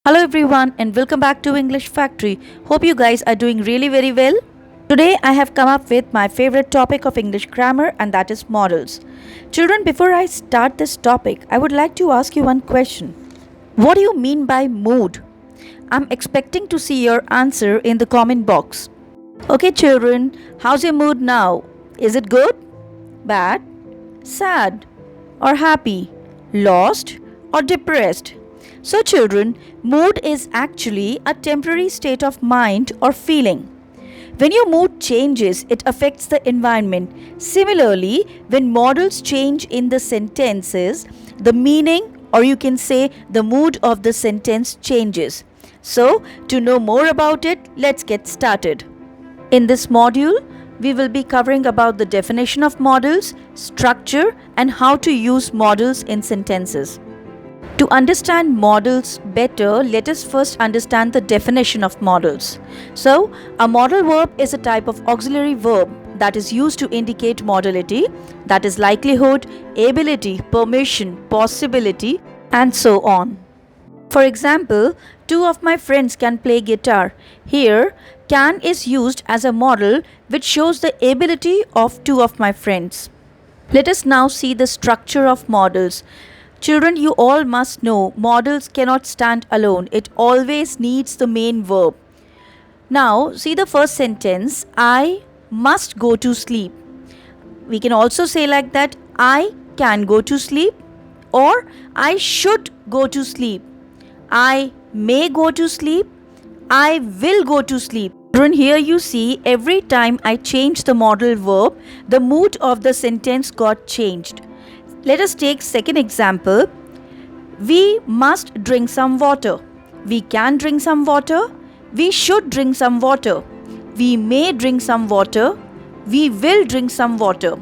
Hello everyone and welcome back to English Factory. Hope you guys are doing really very well. Today I have come up with my favorite topic of English grammar and that is models. Children, before I start this topic, I would like to ask you one question. What do you mean by mood? I'm expecting to see your answer in the comment box. Okay children, how's your mood now? Is it good? Bad? Sad? Or happy? Lost? Or depressed? So, children, mood is actually a temporary state of mind or feeling. When your mood changes, it affects the environment. Similarly, when models change in the sentences, the meaning, or you can say the mood of the sentence changes. So, to know more about it, let's get started. In this module, we will be covering about the definition of models, structure, and how to use models in sentences. To understand models better, let us first understand the definition of models. So, a modal verb is a type of auxiliary verb that is used to indicate modality, that is likelihood, ability, permission, possibility, and so on. For example, two of my friends can play guitar. Here, can is used as a model which shows the ability of two of my friends. Let us now see the structure of models. Children, you all must know models cannot stand alone. It always needs the main verb. Now, see the first sentence. I must go to sleep. We can also say like that. I can go to sleep or I should go to sleep. I may go to sleep. I will go to sleep. Children, here you see every time I change the modal verb, the mood of the sentence got changed. Let us take second example. We must drink some water. We can drink some water. We should drink some water. We may drink some water. We will drink some water.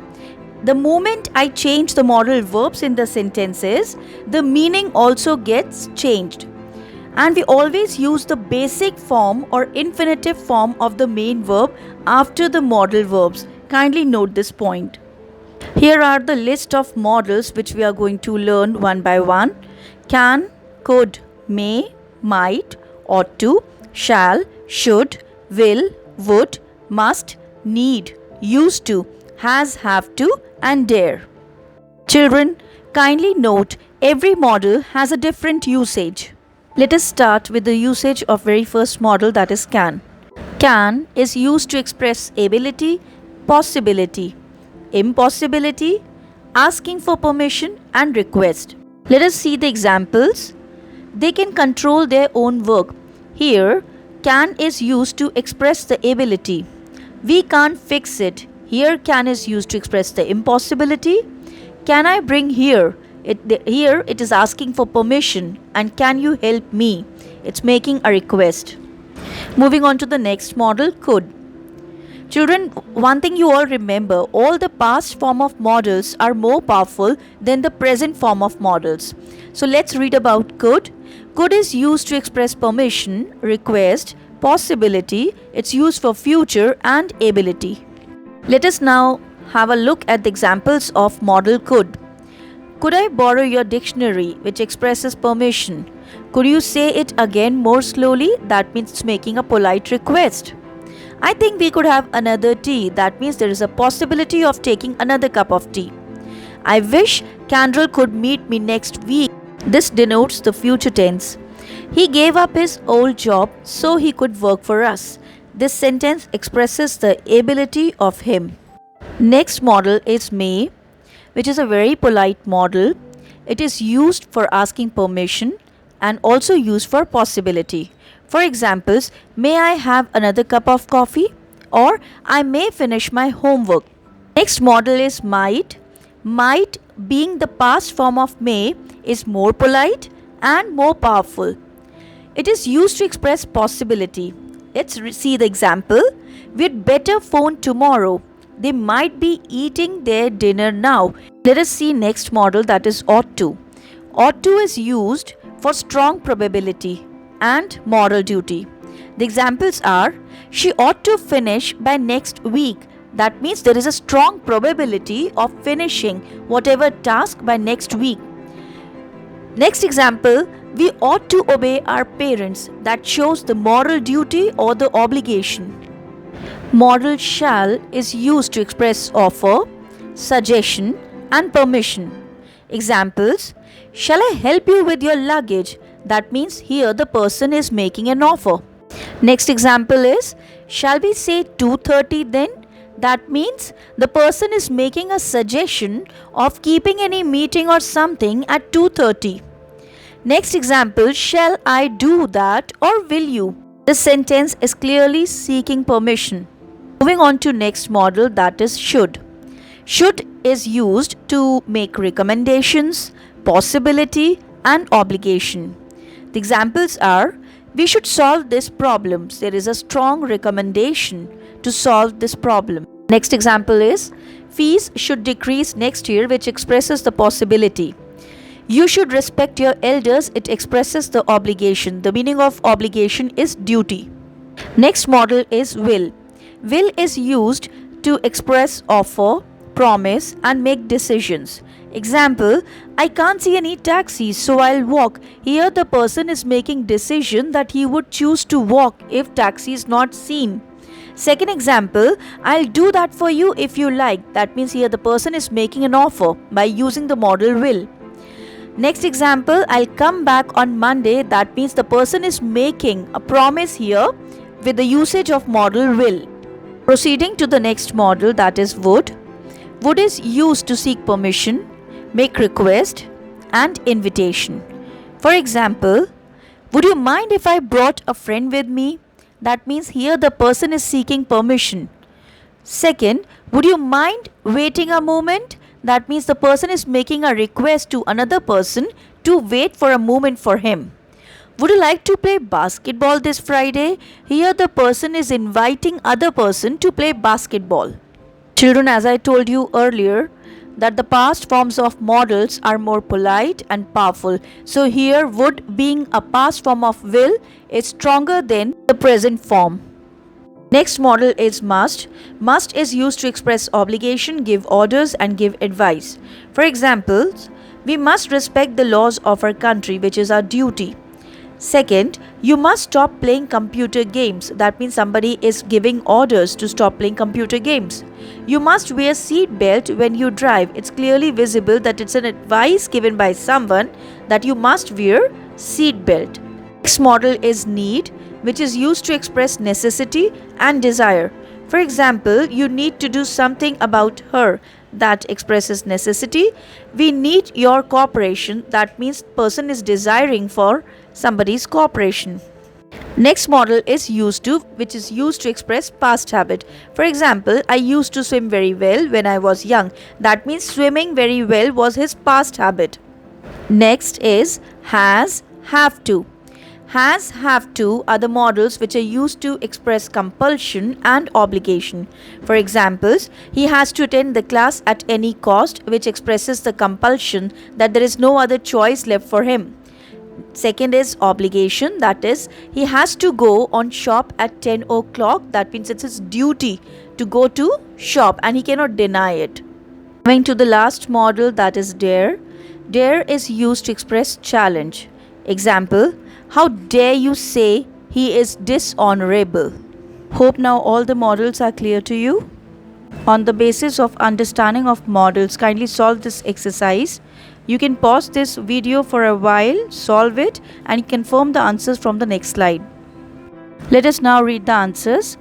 The moment I change the modal verbs in the sentences, the meaning also gets changed. And we always use the basic form or infinitive form of the main verb after the modal verbs. Kindly note this point. Here are the list of models which we are going to learn one by one. Can, could, may, might, ought to, shall, should, will, would, must, need, used to, has, have to, and dare. Children, kindly note every model has a different usage. Let us start with the usage of very first model, that is can. Can is used to express ability, possibility, impossibility, asking for permission, and request. Let us see the examples. They can control their own work. Here, can is used to express the ability. We can't fix it. Here, can is used to express the impossibility. Can I bring here? Here, it is asking for permission. And can you help me? It's making a request. Moving on to the next model, could. Children, one thing you all remember, all the past form of models are more powerful than the present form of models. So let's read about could. Could is used to express permission, request, possibility. It's used for future and ability. Let us now have a look at the examples of modal could. Could I borrow your dictionary, which expresses permission? Could you say it again more slowly? That means making a polite request. I think we could have another tea. That means there is a possibility of taking another cup of tea. I wish Candle could meet me next week. This denotes the future tense. He gave up his old job so he could work for us. This sentence expresses the ability of him. Next model is may, which is a very polite model. It is used for asking permission and also used for possibility. For examples, may I have another cup of coffee? Or I may finish my homework. Next model is might. Might, being the past form of may, is more polite and more powerful. It is used to express possibility. Let's see the example. We'd better phone tomorrow. They might be eating their dinner now. Let us see next model, that is ought to. Ought to is used for strong probability and moral duty. The examples are, she ought to finish by next week. That means there is a strong probability of finishing whatever task by next week. Next example, We ought to obey our parents. That shows the moral duty or the obligation. Modal shall is used to express offer, suggestion, and permission. Examples: shall I help you with your luggage? That means here the person is making an offer. Next example is, shall we say 2:30 then? That means the person is making a suggestion of keeping any meeting or something at 2:30. Next example, shall I do that or will you? This sentence is clearly seeking permission. Moving on to next modal, that is should. Should is used to make recommendations, possibility, and obligation. The examples are, we should solve this problem. There is a strong recommendation to solve this problem. Next example is, fees should decrease next year, which expresses the possibility. You should respect your elders, it expresses the obligation. The meaning of obligation is duty. Next modal is will. Will is used to express offer, promise, and make decisions. Example, I can't see any taxis, so I'll walk. Here the person is making decision that he would choose to walk if taxi is not seen. Second example, I'll do that for you if you like. That means here the person is making an offer by using the modal will. Next example, I'll come back on Monday. That means the person is making a promise here with the usage of modal will. Proceeding to the next modal, that is would. Would is used to seek permission, make request, and invitation. For example, would you mind if I brought a friend with me? That means here the person is seeking permission. Second, would you mind waiting a moment? That means the person is making a request to another person to wait for a moment for him. Would you like to play basketball this Friday? Here the person is inviting other person to play basketball. Children, as I told you earlier, that the past forms of modals are more polite and powerful. So here would, being a past form of will, is stronger than the present form. Next modal is must. Must is used to express obligation, give orders, and give advice. For example, we must respect the laws of our country, which is our duty. Second, you must stop playing computer games. That means somebody is giving orders to stop playing computer games. You must wear seat belt when you drive. It's clearly visible that it's an advice given by someone that you must wear seat belt. Next modal is need, which is used to express necessity and desire. For example, you need to do something about her. That expresses necessity. We need your cooperation. That means person is desiring for somebody's cooperation. Next modal is used to, which is used to express past habit. For example, I used to swim very well when I was young. That means swimming very well was his past habit. Next is has, have to. Has, have to are the modals which are used to express compulsion and obligation. For examples, he has to attend the class at any cost, which expresses the compulsion that there is no other choice left for him. Second is obligation, that is, he has to go on shop at 10 o'clock. That means it's his duty to go to shop and he cannot deny it. Coming to the last modal, that is dare. Dare is used to express challenge. Example, how dare you say he is dishonorable? Hope now all the modals are clear to you. On the basis of understanding of modals, kindly solve this exercise. You can pause this video for a while, solve it, and confirm the answers from the next slide. Let us now read the answers.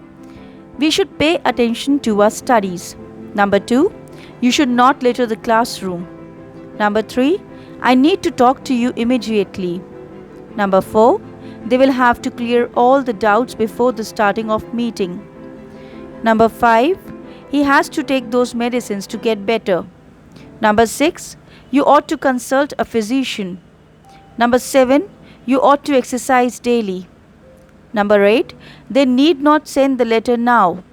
We should pay attention to our studies. Number 2, you should not litter the classroom. Number 3, I need to talk to you immediately. Number 4, they will have to clear all the doubts before the starting of meeting. Number 5, he has to take those medicines to get better. Number 6, you ought to consult a physician. Number 7, you ought to exercise daily. Number 8, they need not send the letter now.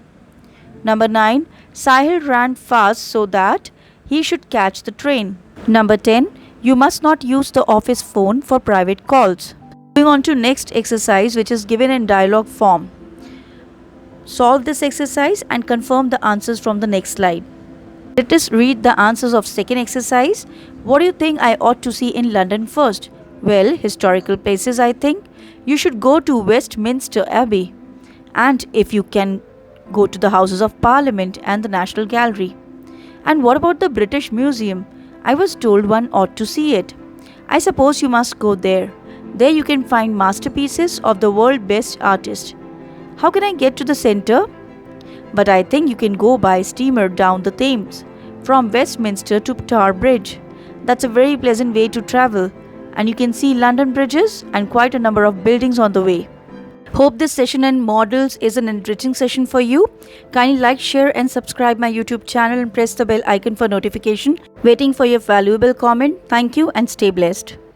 Number 9, Sahil ran fast so that he should catch the train. Number 10, you must not use the office phone for private calls. Moving on to next exercise, which is given in dialogue form. Solve this exercise and confirm the answers from the next slide. Let us read the answers of second exercise. What do you think I ought to see in London first? Well, historical places, I think. You should go to Westminster Abbey. And if you can, go to the Houses of Parliament and the National Gallery. And what about the British Museum? I was told one ought to see it. I suppose you must go there. There you can find masterpieces of the world's best artists. How can I get to the center? But I think you can go by steamer down the Thames from Westminster to Tower Bridge. That's a very pleasant way to travel, and you can see London bridges and quite a number of buildings on the way. Hope this session on models is an enriching session for you. Kindly like, share, and subscribe my YouTube channel and press the bell icon for notification. Waiting for your valuable comment. Thank you and stay blessed.